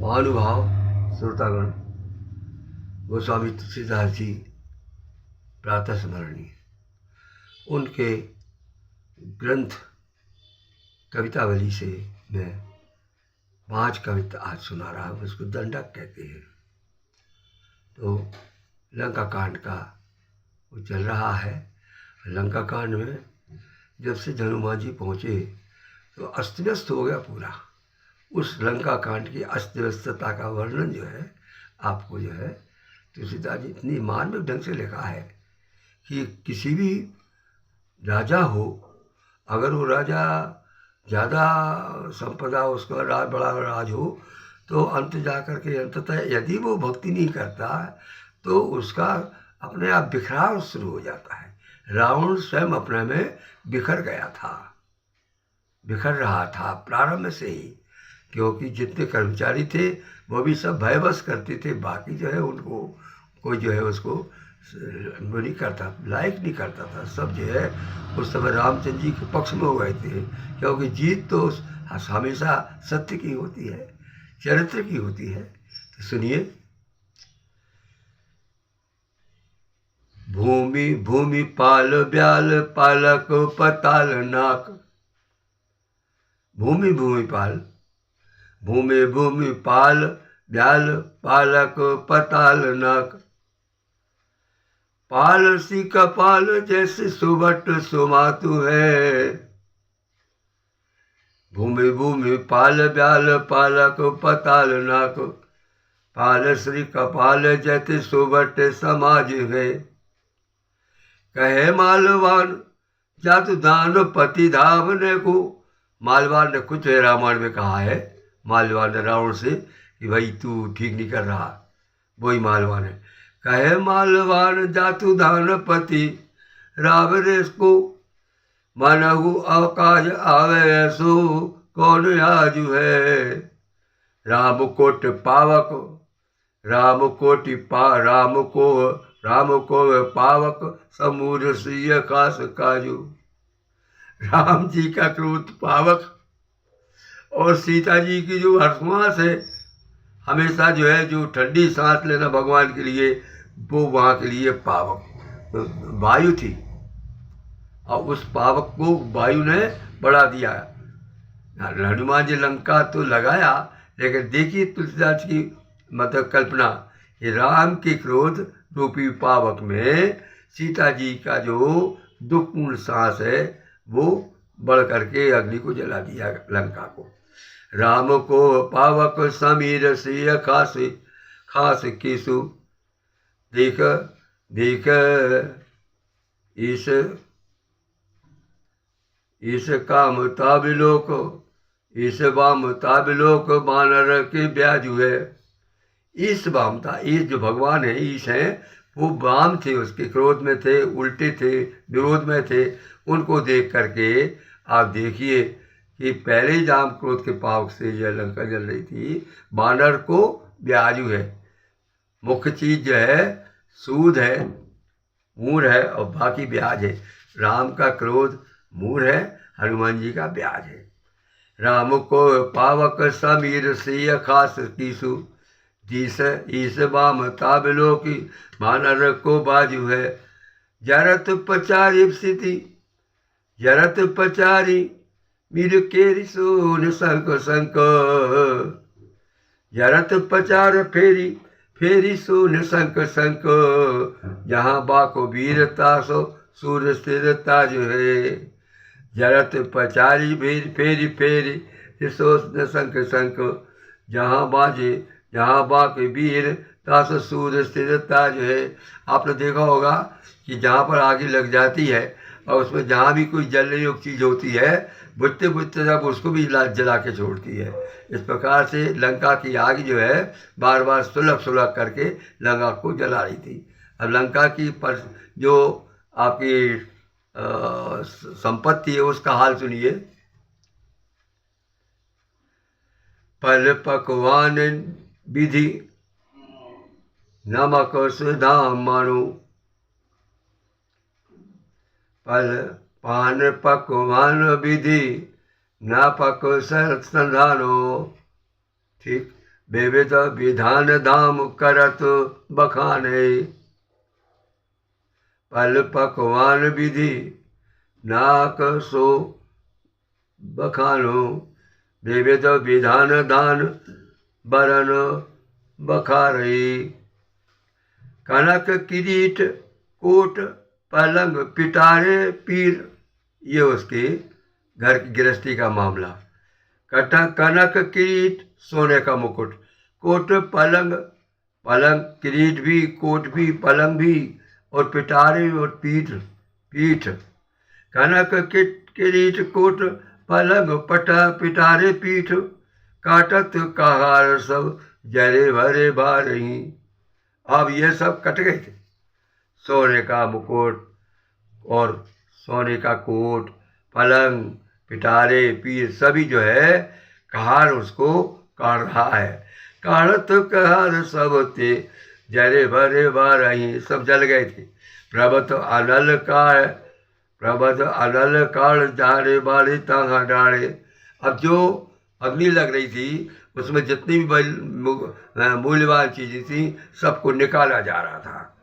महानुभाव श्रोतागण, गोस्वामी तुलसीदास जी प्रातः स्मरणीय। उनके ग्रंथ कवितावली से मैं 5 कविता आज सुना रहा हूँ। उसको दंडक कहते हैं। तो लंका कांड का वो चल रहा है। लंका कांड में जब से हनुमान जी पहुँचे तो अस्त व्यस्त हो गया पूरा। उस लंका कांड की अस्त व्यस्तता का वर्णन जो है आपको जो है तुलसीदास जी इतनी मार्मिक ढंग से लिखा है कि किसी भी राजा हो, अगर वो राजा ज़्यादा संपदा उसका राज बड़ा राज हो तो अंत जा कर के अंततः यदि वो भक्ति नहीं करता तो उसका अपने आप बिखराव शुरू हो जाता है। रावण स्वयं अपने में बिखर गया था, बिखर रहा था प्रारंभ से ही, क्योंकि जितने कर्मचारी थे वो भी सब भयवश करते थे। बाकी जो है उनको कोई जो है उसको वो नहीं करता, लाइक नहीं करता था। सब जो है उस समय रामचंद्र जी के पक्ष में हो गए थे, क्योंकि जीत तो हमेशा सत्य की होती है, चरित्र की होती है। तो सुनिए। भूमि भूमि पाल ब्याल पालक पताल नाक। भूमि भूमि पाल, भूमि भूमि पाल ब्याल पालक पताल नाक। पाल सी कपाल जैसे सुबट सुमातु है। भूमि भूमि पाल ब्याल पालक पताल नाक। पाल श्री कपाल जैसे सुबट समाज है। कहे मालवान जातु दान पति धावने को। मालवान ने कुछ रामायण में कहा है, मालवान ने रावण से कि भाई तू ठीक नहीं कर रहा। वही मालवान है। कहे मालवान जातु दान पति रावण को। मनहु अवकाश आवे ऐसो कौन आजु है। राम कोट पावक राम कोटि पा राम को पावक समूर सिय कास काजू। राम जी का क्रोध पावक और सीता जी की जो हर्षवास है, हमेशा जो है जो ठंडी सांस लेना भगवान के लिए, वो वहाँ के लिए पावक वायु थी। और उस पावक को वायु ने बढ़ा दिया। हनुमान जी लंका तो लगाया, लेकिन देखिए तुलसीदास की मतलब कल्पना कि राम के क्रोध रूपी पावक में सीता जी का जो दुखपूर्ण सांस है वो बढ़ करके अग्नि को जला दिया लंका को। राम को पावक समीर से खास खास किसु। देख देख इस काम ताबिलोक, इस वाम ताबिलोक बानर के ब्याजु है। ईश वामता, ईश जो भगवान है, ईश हैं, वो वाम थे, उसके क्रोध में थे, उल्टे थे, विरोध में थे। उनको देख करके आप देखिए कि पहले ही राम क्रोध के पावक से यह लंका जल रही थी। बानर को ब्याजू है, मुख्य चीज जो है सूद है, मूर है, और बाकी ब्याज है। राम का क्रोध मूर है, हनुमान जी का ब्याज है। राम को पावक समीर से खास कीसु। जीस ईस बाम ताबिलो की बानर को बाजू है। जरत पचारी स्थिति जरत पचारी मीर केरी सोन संक संक। जरत पचार फेरी फेरी सोन संक संक। जहाँ बाको वीरता सो सूर स्थिरता जो है। जरत पचारी फेरी फेरी सोन संक संक। जहाँ बाके वीर तास सूर स्थिरता जो है। आपने देखा होगा कि जहाँ पर आग लग जाती है और उसमें जहाँ भी कोई जलने योग्य चीज़ होती है, बुझते बुझते जब उसको भी जला के छोड़ती है। इस प्रकार से लंका की आग जो है बार बार सुलग सुलग करके लंका को जला रही थी। अब लंका की पर जो आपकी संपत्ति है उसका हाल सुनिए। पल पकवान विधि नमक सुधा मानो। पल पान पकवान विधि न पक संधानो। ठीक, विविध विधान धाम करत बखाने। पल पकवान विधि नाक सो बखानो। विविध विधान दान बरन बखारई। कनक किरीट कोट पलंग पिटारे पीर, ये उसके घर की गृहस्थी का मामला। कनक किरीट सोने का मुकुट, कोट पलंग, पलंग किरीट भी, कोट भी, पलंग भी, और पिटारे और पीठ। कनक किरीट कोट पलंग पिटारे पीठ। काटत कहार सब जरे भरे बारही। अब ये सब कट गए थे। सोने का मुकुट और सोने का कोट, पलंग, पिटारे, पीर, सभी जो है कहार उसको काट रहा है। काढ़त कहार सब थे जरे भरे बारही, सब जल गए थे। प्रभत अनल काल जाड़े बाड़े तांगा डाड़े। अब जो अग्नि लग रही थी उसमें जितनी भी मूल्यवान चीजें थी सबको निकाला जा रहा था।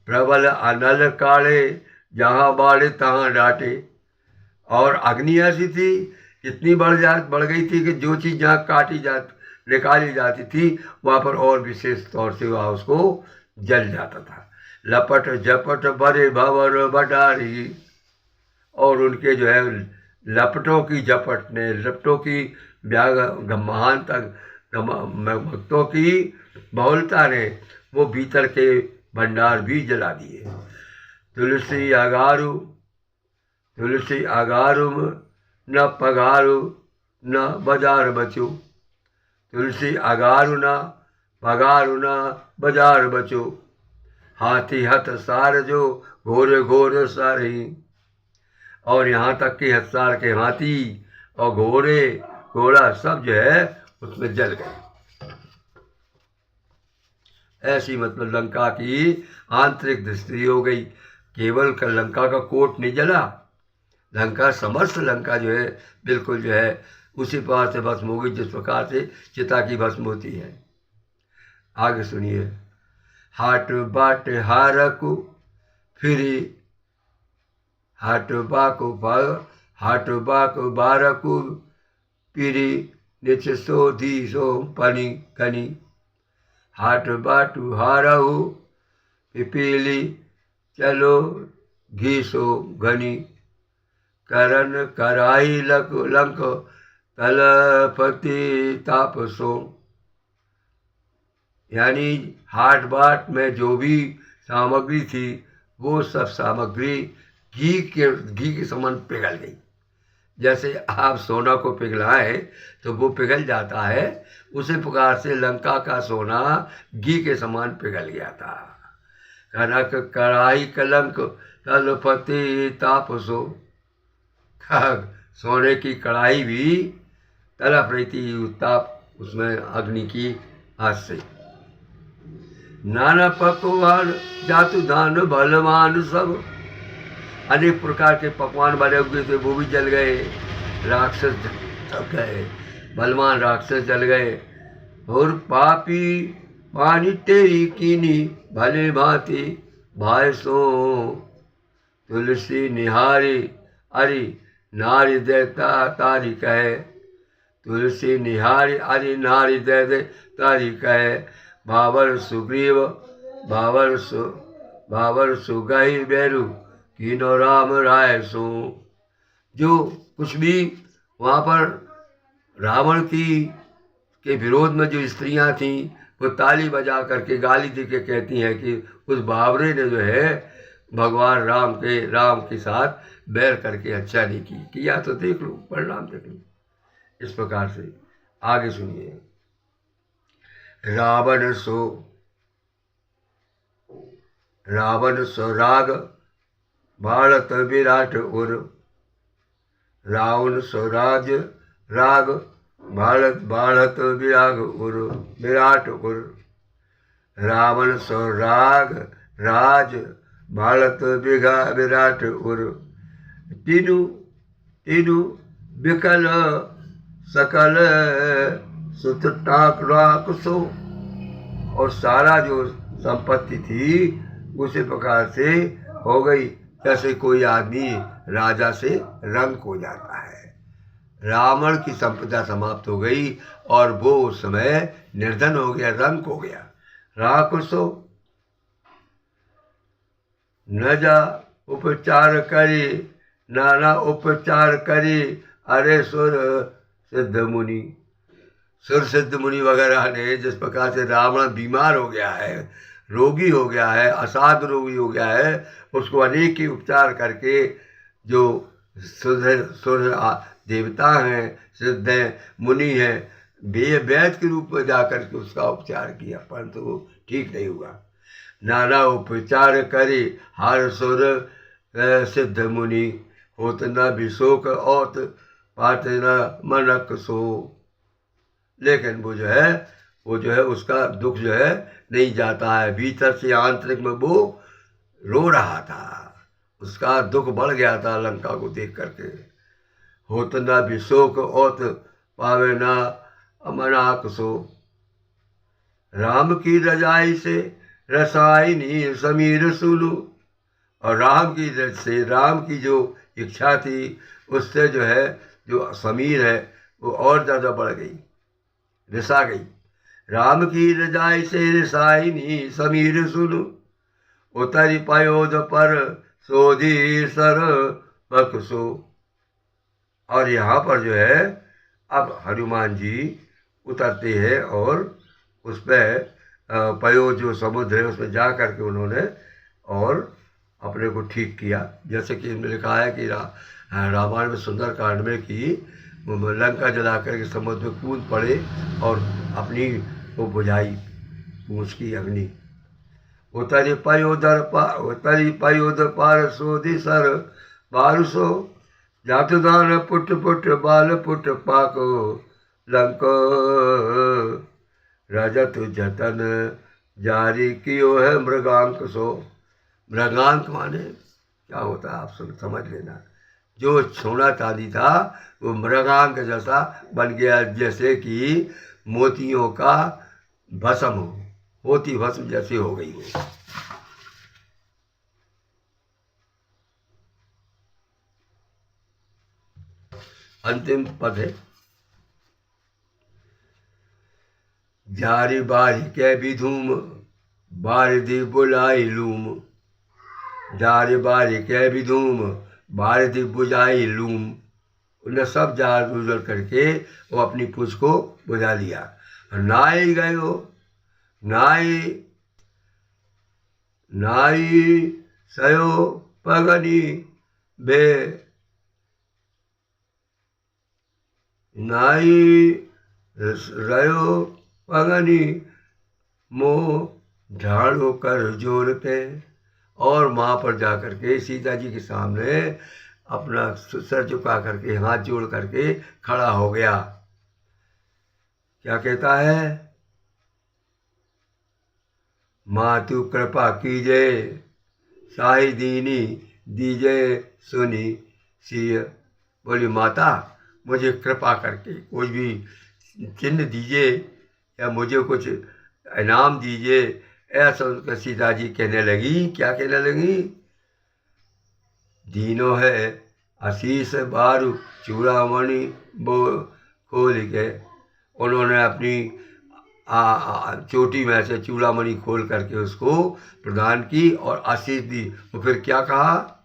प्रबल अनल काले जहाँ बाड़े तहाँ डांटे। और अग्नि ऐसी थी, इतनी बढ़ गई थी कि जो चीज़ जहाँ निकाली जाती थी वहाँ पर और विशेष तौर से वहाँ उसको जल जाता था। लपट झपट बड़े भवर बटारी। और उनके जो है लपटों की झपट ने, लपटों की महानता, भक्तों की बहुलता ने वो भीतर के भंडार भी जला दिए। तुलसी अगारुम न पगारु न बाजार बचो। तुलसी अगारु न पगारु न बाजार बचो। हाथी हथ सार जो घोर घोर सारही। और यहाँ तक कि हथसार के हाथी और घोड़ा सब जो है उसमें जल गए। ऐसी मतलब लंका की आंतरिक दृष्टि हो गई। केवल लंका का कोट नहीं जला, लंका समस्त लंका जो है बिल्कुल जो है उसी प्रकार से भस्म हो गई जिस प्रकार से चिता की भस्म होती है। आगे सुनिए। हाट बाट हारकु फिरी। हाट बाक बारकु पीरी निच सोधी सो पनी कनी। हाट बाटू हारहु पिपीली चलो घीसो घनी। करन कराई लंक तलपति तापसो। यानी हाट बाट में जो भी सामग्री थी वो सब सामग्री घी के समान पिघल गई। जैसे आप सोना को पिघलाएं तो वो पिघल जाता है, उसी प्रकार से लंका का सोना घी के समान पिघल गया था। कनक कढ़ाई कलंक तलपति तापसो। सोने की कढ़ाई भी तड़प रही थी उत्ताप उसमें अग्नि की आग से। नाना पकवान जातु दान बलवान सब। अनेक प्रकार के पकवान बने हुए थे वो भी जल गए। राक्षस जल गए, बलवान राक्षस जल गए। और पापी पानी तेरी कीनी भले भांति भाई सो। तुलसी निहारी अरि नारी देता तारी कहे। तुलसी निहारी अरि नारी दे तारी कहे। बाबर सुगही बेरू कीनो राम राय सो। जो कुछ भी वहाँ पर रावण के विरोध में जो स्त्रियां थीं वो ताली बजा करके गाली दे के कहती हैं कि उस बाबरे ने जो है भगवान राम के साथ बैर करके अच्छा नहीं किया तो देख लो, परिणाम देख लो। इस प्रकार से आगे सुनिए। रावण सो राग बाढ़त विराट उर। रावण सो राग बाढ़त विराट उर। रावण सो राज बाढ़त विराट उर। तीनू विकल सकल सुत टाक राख सो, और सारा जो संपत्ति थी उसी प्रकार से हो गई जैसे कोई आदमी राजा से रंक हो जाता है। रावण की संपदा समाप्त हो गई और वो उस समय निर्धन हो गया, रंक हो गया। राक्षसो न जा उपचार करी, नाना उपचार करी, अरे सुर सिद्ध मुनि। सुर सिद्ध मुनि वगैरह ने जिस प्रकार से रावण बीमार हो गया है, रोगी हो गया है, असाध रोगी हो गया है, उसको अनेक ही उपचार करके जो सुर देवता हैं, सिद्ध हैं, मुनि हैं, वैद्य के रूप में जाकर के उसका उपचार किया, परंतु वो ठीक नहीं हुआ। नाना उपचार करे हर सुर सिद्ध मुनि, होत न विशोक औत पात न मनक सो। लेकिन वो जो है उसका दुख जो है नहीं जाता है, भीतर से आंतरिक में वो रो रहा था, उसका दुख बढ़ गया था लंका को देख करके। होत न विशोक औत पावे न अमनाक सो, राम की रजाई से रसायनी समीर सुलू। और राम की जो इच्छा थी उससे जो समीर है वो और ज़्यादा बढ़ गई, रिसा गई। राम की रजाई से रिसायनी समीर सुनु, उतरी पयोध पर सोधी सर बकसो। और यहाँ पर अब हनुमान जी उतरते हैं और उस पर पयोध जो समुद्र है उसमें जा करके उन्होंने और अपने को ठीक किया। जैसे कि इनमें लिखा है कि रामायण में सुंदरकांड में कि लंका जला करके समुद्र में कूद पड़े और अपनी वो बुझाई पूछ की अग्नि। उतरी पयोधर पार सोधि सर बारुसो, जातुदान पुट पुट बाल पुट पाको लंको, रजत जतन जारी कियो है मृगांक सो। मृगांक माने क्या होता है आप समझ लेना। जो सोना चांदी था वो मृगांक जैसा बन गया, जैसे कि मोतियों का भस्म हो, मोती भस्म जैसी हो गई वो। अंतिम पद है, जारी बारी के विधूम बारिधि बुलाई लूम। जारी बारी के विधूम बारिधि बुझाई लूम। उन्हें सब जार गुजर करके वो अपनी पूछ को बुझा लिया। नाई गयो नाई सयो पगनी बे, नाई रयो पगनी मोह झाड़ो कर जोर के। और वहाँ पर जा करके सीता जी के सामने अपना सर झुका करके हाथ जोड़ करके खड़ा हो गया। क्या कहता है, मातु कृपा कीजे साही दीनी दीजे सुनी सिय। बोली माता मुझे कृपा करके कोई भी चिन्ह दीजिए या मुझे कुछ इनाम दीजिए। ऐसा उनका सीता जी कहने लगी। क्या कहने लगी, दीनो है आशीष बारू चूड़ामणि वो खोल के। उन्होंने अपनी चोटी में से चूड़ामणि खोल करके उसको प्रदान की और आशीष दी। तो फिर क्या कहा,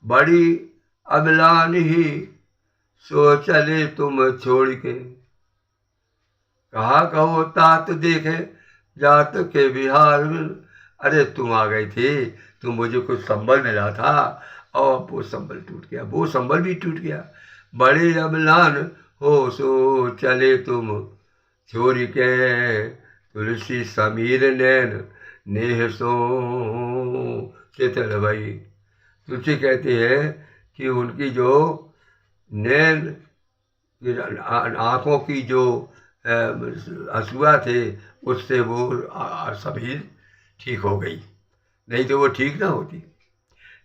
बड़ी अबलान ही सो चले तुम छोड़ के। कहा कहो तात देखे जात के बिहार में। अरे तुम आ गई थी, तुम मुझे कुछ संबल मिला था और वो संबल टूट गया, वो संबल भी टूट गया। बड़े अबलान हो सो चले तुम छोड़ के, तुलसी समीर नैन नेह सो चेतल भाई। तुलसी कहती है कि उनकी जो नैन आँखों की जो असूआ थे उससे वो सभी ठीक हो गई, नहीं तो वो ठीक ना होती।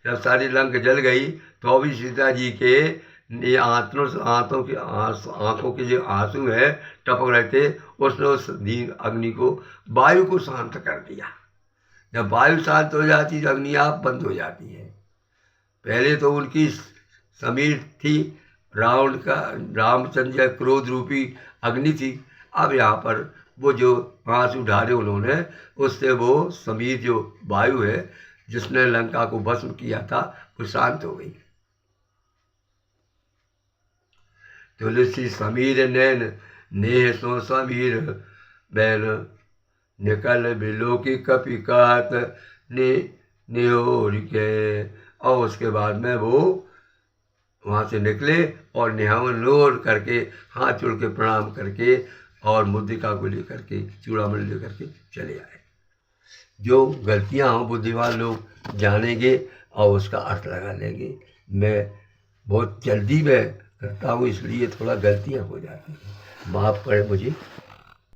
जब सारी लंक जल गई तो भी सीता जी के ये आंखों के जो आंसू है टपक रहे थे, उसने उस अग्नि को, वायु को शांत कर दिया। जब वायु शांत हो जाती है तो अग्नि आप बंद हो जाती है। पहले तो उनकी समीर थी, रावण का, रामचंद्र या क्रोध रूपी अग्नि थी। अब यहाँ पर वो जो आंसू ढाले उन्होंने, उससे वो समीर जो वायु है जिसने लंका को भस्म किया था, वो शांत हो गई। तुलसी समीर नैन नेह सो समीर बैन, निकल बिलो की कपि कात ने निहोर के। और उसके बाद में वो वहाँ से निकले और निहावर करके, हाथ जोड़ के प्रणाम करके और मुद्रिका को लेकर के, चूड़ामणि लेकर के चले आए। जो गलतियाँ हों बुद्धिमान लोग जानेंगे और उसका अर्थ लगा लेंगे। मैं बहुत जल्दी में करता हूँ, इसलिए थोड़ा गलतियाँ हो जाती हैं, माफ़ करें मुझे।